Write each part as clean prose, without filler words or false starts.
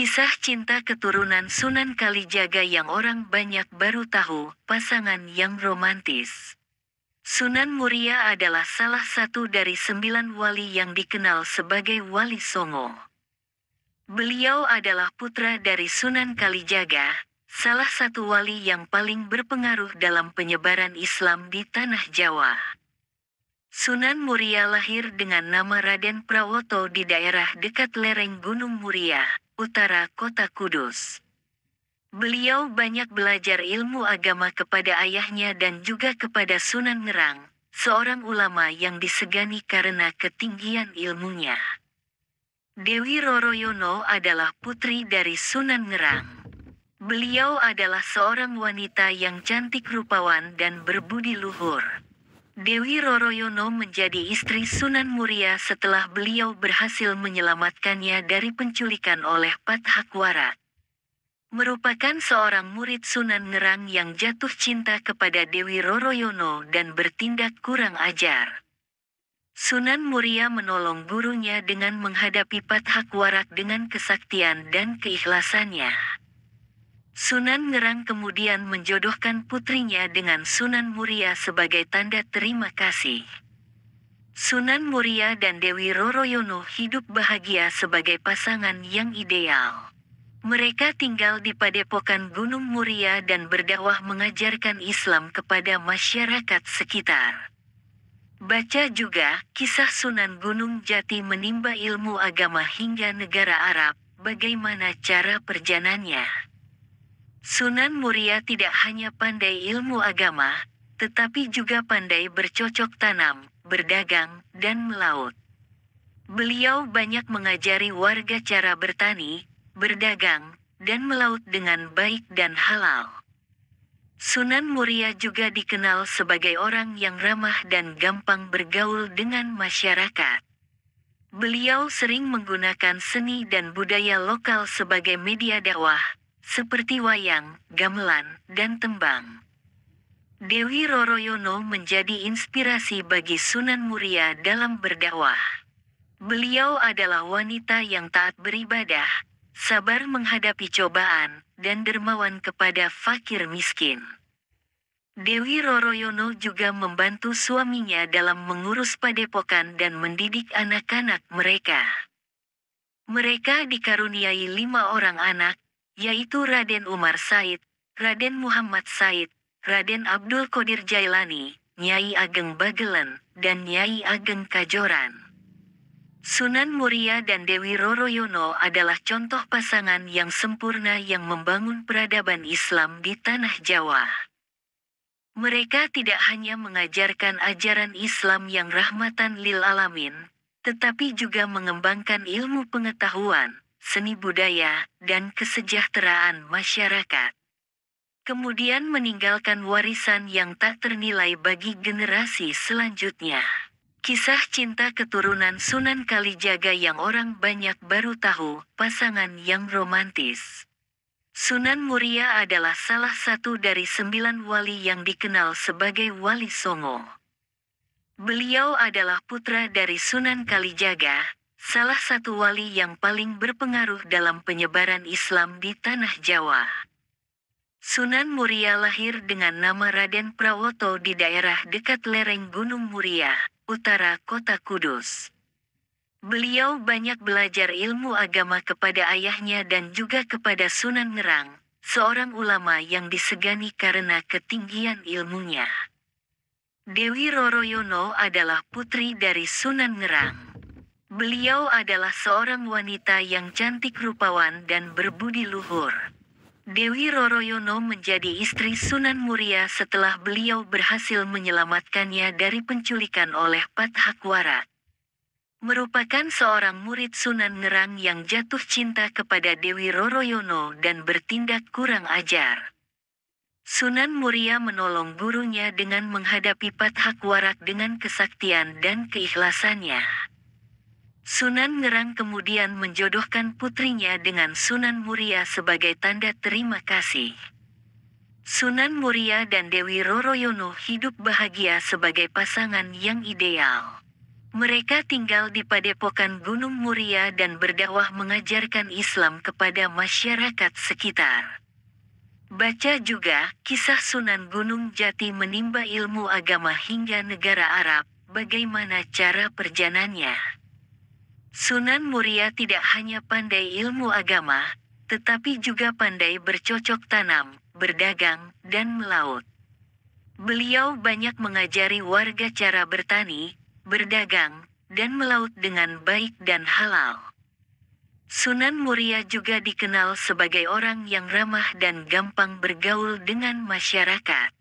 Kisah cinta keturunan Sunan Kalijaga yang orang banyak baru tahu, pasangan yang romantis. Sunan Muria adalah salah satu dari 9 wali yang dikenal sebagai Wali Songo. Beliau adalah putra dari Sunan Kalijaga, salah satu wali yang paling berpengaruh dalam penyebaran Islam di tanah Jawa. Sunan Muria lahir dengan nama Raden Prawoto di daerah dekat lereng Gunung Muria, utara kota Kudus. Beliau banyak belajar ilmu agama kepada ayahnya dan juga kepada Sunan Ngerang, seorang ulama yang disegani karena ketinggian ilmunya. Dewi Roroyono adalah putri dari Sunan Ngerang. Beliau adalah seorang wanita yang cantik rupawan dan berbudi luhur. Dewi Roroyono menjadi istri Sunan Muria setelah beliau berhasil menyelamatkannya dari penculikan oleh Pathakwarat. Merupakan seorang murid Sunan Ngerang yang jatuh cinta kepada Dewi Roroyono dan bertindak kurang ajar. Sunan Muria menolong gurunya dengan menghadapi Pathakwarat dengan kesaktian dan keikhlasannya. Sunan Ngerang kemudian menjodohkan putrinya dengan Sunan Muria sebagai tanda terima kasih. Sunan Muria dan Dewi Roroyono hidup bahagia sebagai pasangan yang ideal. Mereka tinggal di padepokan Gunung Muria dan berdakwah mengajarkan Islam kepada masyarakat sekitar. Baca juga kisah Sunan Gunung Jati menimba ilmu agama hingga negara Arab, bagaimana cara perjalanannya. Sunan Muria tidak hanya pandai ilmu agama, tetapi juga pandai bercocok tanam, berdagang, dan melaut. Beliau banyak mengajari warga cara bertani, berdagang, dan melaut dengan baik dan halal. Sunan Muria juga dikenal sebagai orang yang ramah dan gampang bergaul dengan masyarakat. Beliau sering menggunakan seni dan budaya lokal sebagai media dakwah, seperti wayang, gamelan, dan tembang. Dewi Roroyono menjadi inspirasi bagi Sunan Muria dalam berdakwah. Beliau adalah wanita yang taat beribadah, sabar menghadapi cobaan, dan dermawan kepada fakir miskin. Dewi Roroyono juga membantu suaminya dalam mengurus padepokan dan mendidik anak-anak mereka. Mereka dikaruniai 5 orang anak, yaitu Raden Umar Said, Raden Muhammad Said, Raden Abdul Qadir Jailani, Nyai Ageng Bagelen, dan Nyai Ageng Kajoran. Sunan Muria dan Dewi Roroyono adalah contoh pasangan yang sempurna yang membangun peradaban Islam di tanah Jawa. Mereka tidak hanya mengajarkan ajaran Islam yang rahmatan lil alamin, tetapi juga mengembangkan ilmu pengetahuan, seni budaya, dan kesejahteraan masyarakat. Kemudian meninggalkan warisan yang tak ternilai bagi generasi selanjutnya. Kisah cinta keturunan Sunan Kalijaga yang orang banyak baru tahu, pasangan yang romantis. Sunan Muria adalah salah satu dari 9 wali yang dikenal sebagai Wali Songo. Beliau adalah putra dari Sunan Kalijaga, salah satu wali yang paling berpengaruh dalam penyebaran Islam di tanah Jawa. Sunan Muria lahir dengan nama Raden Prawoto di daerah dekat lereng Gunung Muria, utara kota Kudus. Beliau banyak belajar ilmu agama kepada ayahnya dan juga kepada Sunan Ngerang, seorang ulama yang disegani karena ketinggian ilmunya. Dewi Roroyono adalah putri dari Sunan Ngerang. Beliau adalah seorang wanita yang cantik rupawan dan berbudi luhur. Dewi Roroyono menjadi istri Sunan Muria setelah beliau berhasil menyelamatkannya dari penculikan oleh Pathakwarat. Merupakan seorang murid Sunan Ngerang yang jatuh cinta kepada Dewi Roroyono dan bertindak kurang ajar. Sunan Muria menolong gurunya dengan menghadapi Pathakwarat dengan kesaktian dan keikhlasannya. Sunan Ngerang kemudian menjodohkan putrinya dengan Sunan Muria sebagai tanda terima kasih. Sunan Muria dan Dewi Roroyono hidup bahagia sebagai pasangan yang ideal. Mereka tinggal di padepokan Gunung Muria dan berdakwah mengajarkan Islam kepada masyarakat sekitar. Baca juga kisah Sunan Gunung Jati menimba ilmu agama hingga negara Arab, bagaimana cara perjalanannya. Sunan Muria tidak hanya pandai ilmu agama, tetapi juga pandai bercocok tanam, berdagang, dan melaut. Beliau banyak mengajari warga cara bertani, berdagang, dan melaut dengan baik dan halal. Sunan Muria juga dikenal sebagai orang yang ramah dan gampang bergaul dengan masyarakat.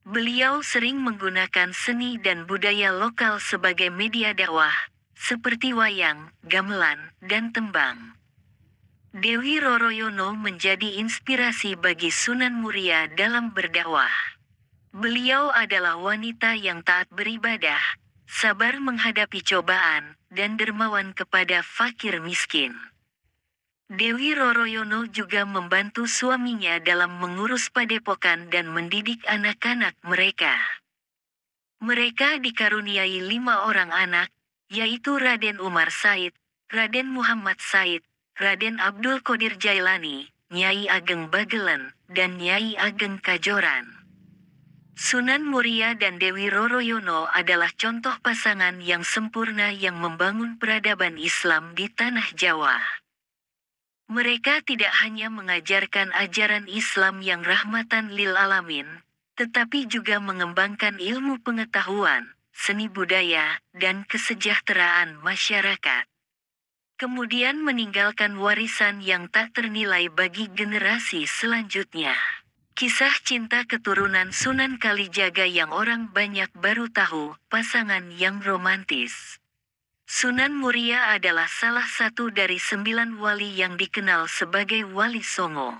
Beliau sering menggunakan seni dan budaya lokal sebagai media dakwah, seperti wayang, gamelan, dan tembang. Dewi Roroyono menjadi inspirasi bagi Sunan Muria dalam berdakwah. Beliau adalah wanita yang taat beribadah, sabar menghadapi cobaan, dan dermawan kepada fakir miskin. Dewi Roroyono juga membantu suaminya dalam mengurus padepokan dan mendidik anak-anak mereka. Mereka dikaruniai 5 orang anak, yaitu Raden Umar Said, Raden Muhammad Said, Raden Abdul Qadir Jailani, Nyai Ageng Bagelen, dan Nyai Ageng Kajoran. Sunan Muria dan Dewi Roroyono adalah contoh pasangan yang sempurna yang membangun peradaban Islam di tanah Jawa. Mereka tidak hanya mengajarkan ajaran Islam yang rahmatan lil alamin, tetapi juga mengembangkan ilmu pengetahuan, seni budaya, dan kesejahteraan masyarakat. Kemudian meninggalkan warisan yang tak ternilai bagi generasi selanjutnya. Kisah cinta keturunan Sunan Kalijaga yang orang banyak baru tahu, pasangan yang romantis. Sunan Muria adalah salah satu dari 9 wali yang dikenal sebagai Wali Songo.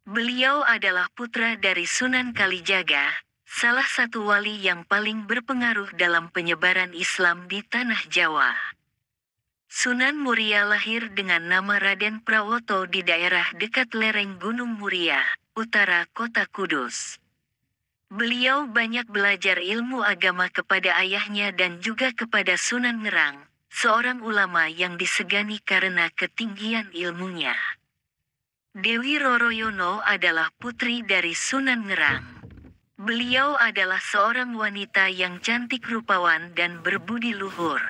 Beliau adalah putra dari Sunan Kalijaga, salah satu wali yang paling berpengaruh dalam penyebaran Islam di tanah Jawa. Sunan Muria lahir dengan nama Raden Prawoto di daerah dekat lereng Gunung Muria, utara kota Kudus. Beliau banyak belajar ilmu agama kepada ayahnya dan juga kepada Sunan Ngerang, seorang ulama yang disegani karena ketinggian ilmunya. Dewi Roroyono adalah putri dari Sunan Ngerang. Beliau adalah seorang wanita yang cantik rupawan dan berbudi luhur.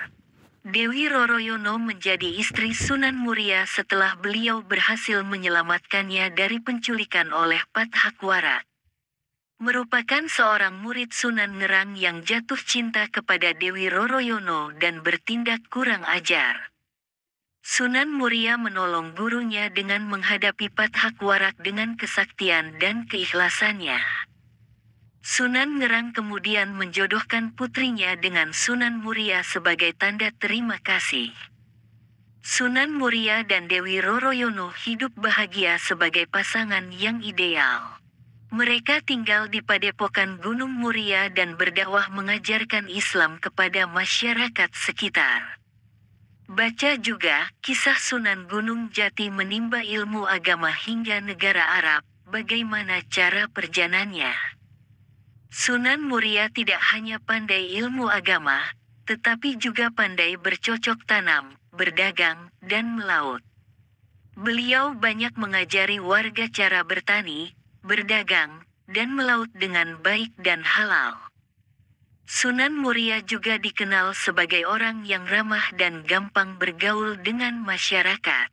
Dewi Roroyono menjadi istri Sunan Muria setelah beliau berhasil menyelamatkannya dari penculikan oleh Pat Hakwarat. Merupakan seorang murid Sunan Ngerang yang jatuh cinta kepada Dewi Roroyono dan bertindak kurang ajar. Sunan Muria menolong gurunya dengan menghadapi Pat Hakwarat dengan kesaktian dan keikhlasannya. Sunan Ngerang kemudian menjodohkan putrinya dengan Sunan Muria sebagai tanda terima kasih. Sunan Muria dan Dewi Roroyono hidup bahagia sebagai pasangan yang ideal. Mereka tinggal di padepokan Gunung Muria dan berdakwah mengajarkan Islam kepada masyarakat sekitar. Baca juga kisah Sunan Gunung Jati menimba ilmu agama hingga negara Arab, bagaimana cara perjalanannya. Sunan Muria tidak hanya pandai ilmu agama, tetapi juga pandai bercocok tanam, berdagang, dan melaut. Beliau banyak mengajari warga cara bertani, berdagang, dan melaut dengan baik dan halal. Sunan Muria juga dikenal sebagai orang yang ramah dan gampang bergaul dengan masyarakat.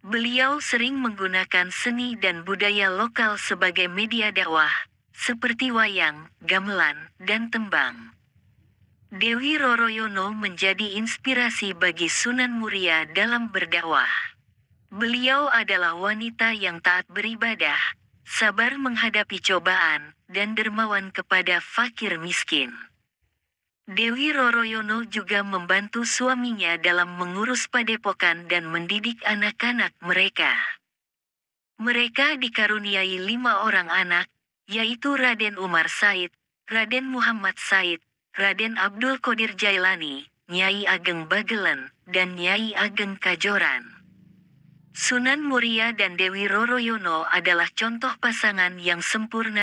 Beliau sering menggunakan seni dan budaya lokal sebagai media dakwah, seperti wayang, gamelan, dan tembang. Dewi Roroyono menjadi inspirasi bagi Sunan Muria dalam berdakwah. Beliau adalah wanita yang taat beribadah, sabar menghadapi cobaan, dan dermawan kepada fakir miskin. Dewi Roroyono juga membantu suaminya dalam mengurus padepokan dan mendidik anak-anak mereka. Mereka dikaruniai 5 orang anak, yaitu Raden Umar Said, Raden Muhammad Said, Raden Abdul Qadir Jailani, Nyai Ageng Bagelen, dan Nyai Ageng Kajoran. Sunan Muria dan Dewi Roroyono adalah contoh pasangan yang sempurna